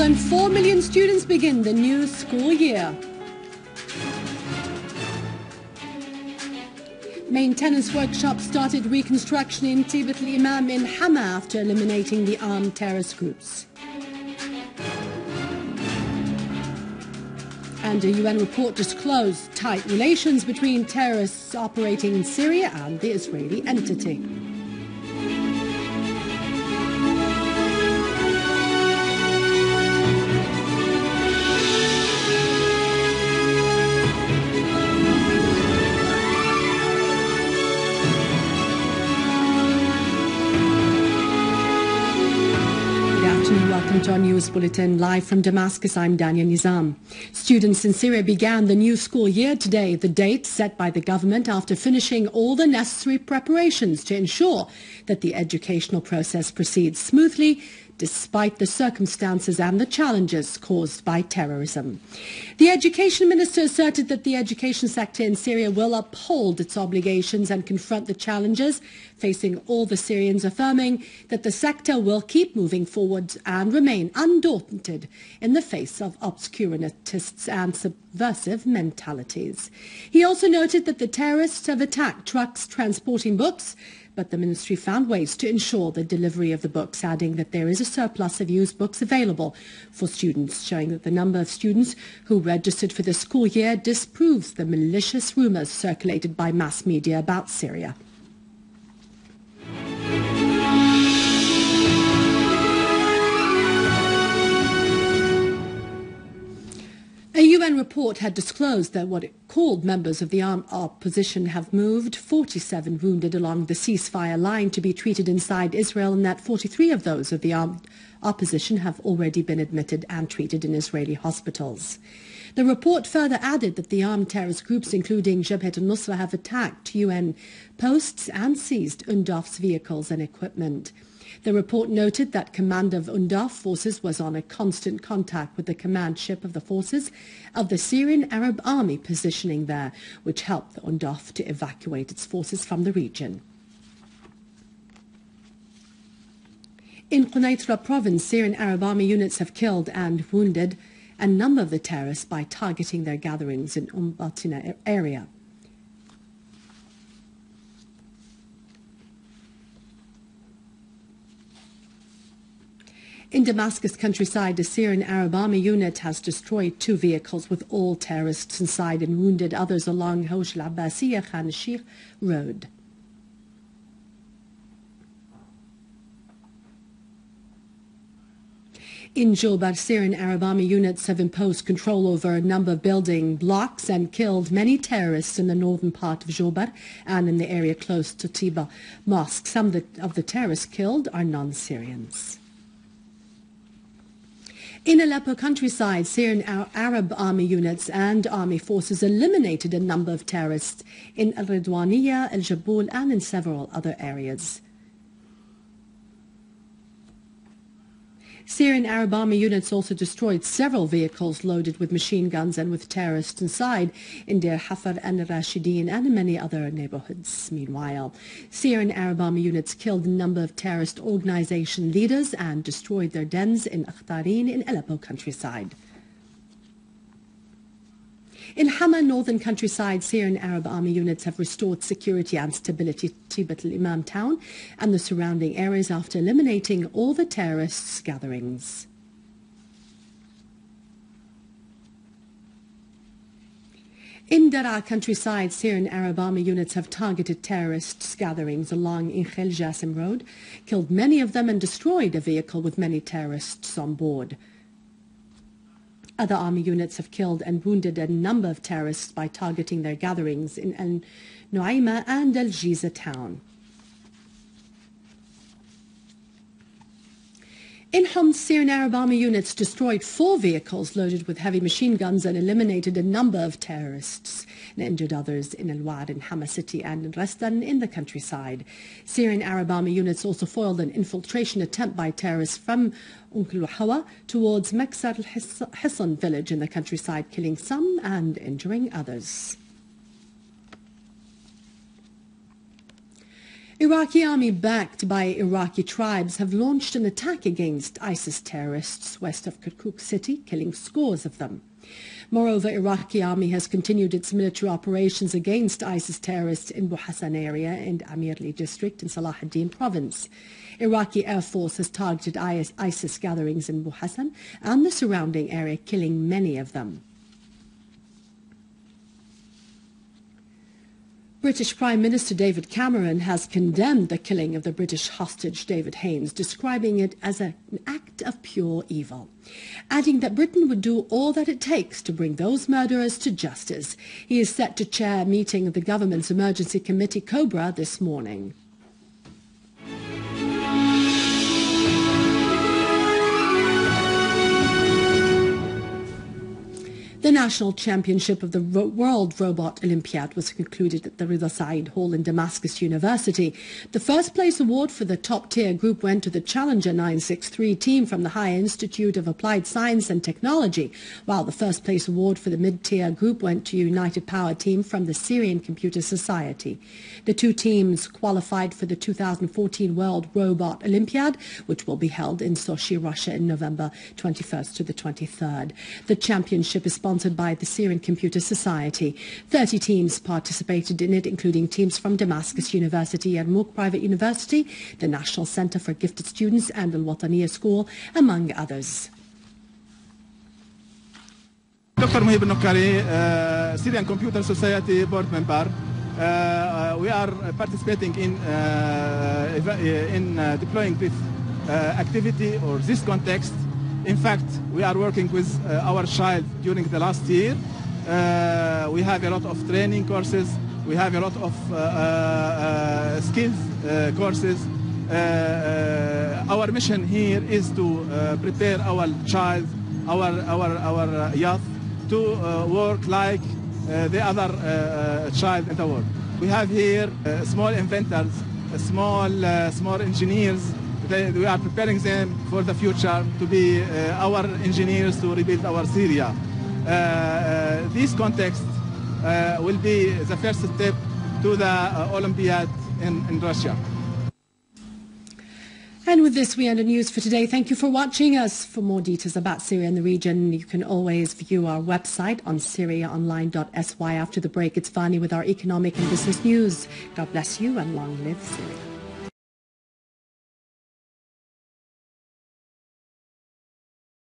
than 4 million students begin the new school year. Maintenance workshops started reconstruction in Tibeat al-Imam in Hama after eliminating the armed terrorist groups. And a UN report disclosed tight relations between terrorists operating in Syria and the Israeli entity. Welcome to our news bulletin live from Damascus. I'm Dania Nizam. Students in Syria began the new school year today, the date set by the government after finishing all the necessary preparations to ensure that the educational process proceeds smoothly despite the circumstances and the challenges caused by terrorism. The education minister asserted that the education sector in Syria will uphold its obligations and confront the challenges facing all the Syrians, affirming that the sector will keep moving forward and remain undaunted in the face of obscurantists and subversive mentalities. He also noted that the terrorists have attacked trucks transporting books, but the ministry found ways to ensure the delivery of the books, adding that there is a surplus of used books available for students, showing that the number of students who registered for the school year disproves the malicious rumours circulated by mass media about Syria. A UN report had disclosed that what it called members of the armed opposition have moved 47 wounded along the ceasefire line to be treated inside Israel, and that 43 of those of the armed opposition have already been admitted and treated in Israeli hospitals. The report further added that the armed terrorist groups, including Jabhat al-Nusra, have attacked UN posts and seized UNDOF's vehicles and equipment. The report noted that Commander of UNDOF forces was on a constant contact with the command ship of the forces of the Syrian Arab Army positioning there, which helped the UNDOF to evacuate its forces from the region. In Quneitra province, Syrian Arab Army units have killed and wounded a number of the terrorists by targeting their gatherings in Batina area. In Damascus countryside, the Syrian Arab Army unit has destroyed 2 vehicles with all terrorists inside and wounded others along Hawj al-Abbasiyya Khan al-Sheikh road. In Jobar, Syrian Arab Army units have imposed control over a number of building blocks and killed many terrorists in the northern part of Jobar and in the area close to Tiba Mosque. Some of the terrorists killed are non-Syrians. In Aleppo countryside, Syrian Arab Army units and army forces eliminated a number of terrorists in al-Ridwaniyya, al-Jabul and in several other areas. Syrian Arab Army units also destroyed several vehicles loaded with machine guns and with terrorists inside in Deir Hafar and Rashidin and in many other neighborhoods. Meanwhile, Syrian Arab Army units killed a number of terrorist organization leaders and destroyed their dens in Akhtarin in Aleppo countryside. In Hama, northern countryside, Syrian Arab Army units have restored security and stability to Tibeat al-Imam town and the surrounding areas after eliminating all the terrorists' gatherings. In Daraa countryside, Syrian Arab Army units have targeted terrorists' gatherings along Inkhel Jassim Road, killed many of them and destroyed a vehicle with many terrorists on board. Other army units have killed and wounded a number of terrorists by targeting their gatherings in Al-Nuaima and Al-Jiza town. In Homs, Syrian Arab Army units destroyed 4 vehicles loaded with heavy machine guns and eliminated a number of terrorists and injured others in Al-Wad in Hama city and in Restan in the countryside. Syrian Arab Army units also foiled an infiltration attempt by terrorists from Hawa towards Meksar al-Hissan village in the countryside, killing some and injuring others. Iraqi army backed by Iraqi tribes have launched an attack against ISIS terrorists west of Kirkuk city, killing scores of them. Moreover, Iraqi army has continued its military operations against ISIS terrorists in Bu Hassan area in Amirli district in Salah ad-Din province. Iraqi Air Force has targeted ISIS gatherings in Bu Hassan and the surrounding area, killing many of them. British Prime Minister David Cameron has condemned the killing of the British hostage David Haines, describing it as an act of pure evil, adding that Britain would do all that it takes to bring those murderers to justice. He is set to chair a meeting of the government's emergency committee, COBRA, this morning. The National Championship of the World Robot Olympiad was concluded at the Rida Said Hall in Damascus University. The first place award for the top-tier group went to the Challenger 963 team from the High Institute of Applied Science and Technology, while the first place award for the mid-tier group went to United Power team from the Syrian Computer Society. The two teams qualified for the 2014 World Robot Olympiad, which will be held in Sochi, Russia in November 21st to the 23rd. The championship is sponsored by the Syrian Computer Society. 30 teams participated in it, including teams from Damascus University, Yarmouk Private University, the National Center for Gifted Students, and Al-Wataniya School, among others. Dr. Muhib al-Nukari, Syrian Computer Society board member. We are participating in deploying this activity or this context. In fact, we are working with our child during the last year. We have a lot of training courses. We have a lot of skills courses. Our mission here is to prepare our child, our youth, to work like the other child in the world. We have here small inventors, small engineers. We are preparing them for the future to be our engineers to rebuild our Syria. This context will be the first step to the Olympiad in Russia. And with this, we end the news for today. Thank you for watching us. For more details about Syria and the region, you can always view our website on syriaonline.sy. After the break, it's Vani with our economic and business news. God bless you and long live Syria.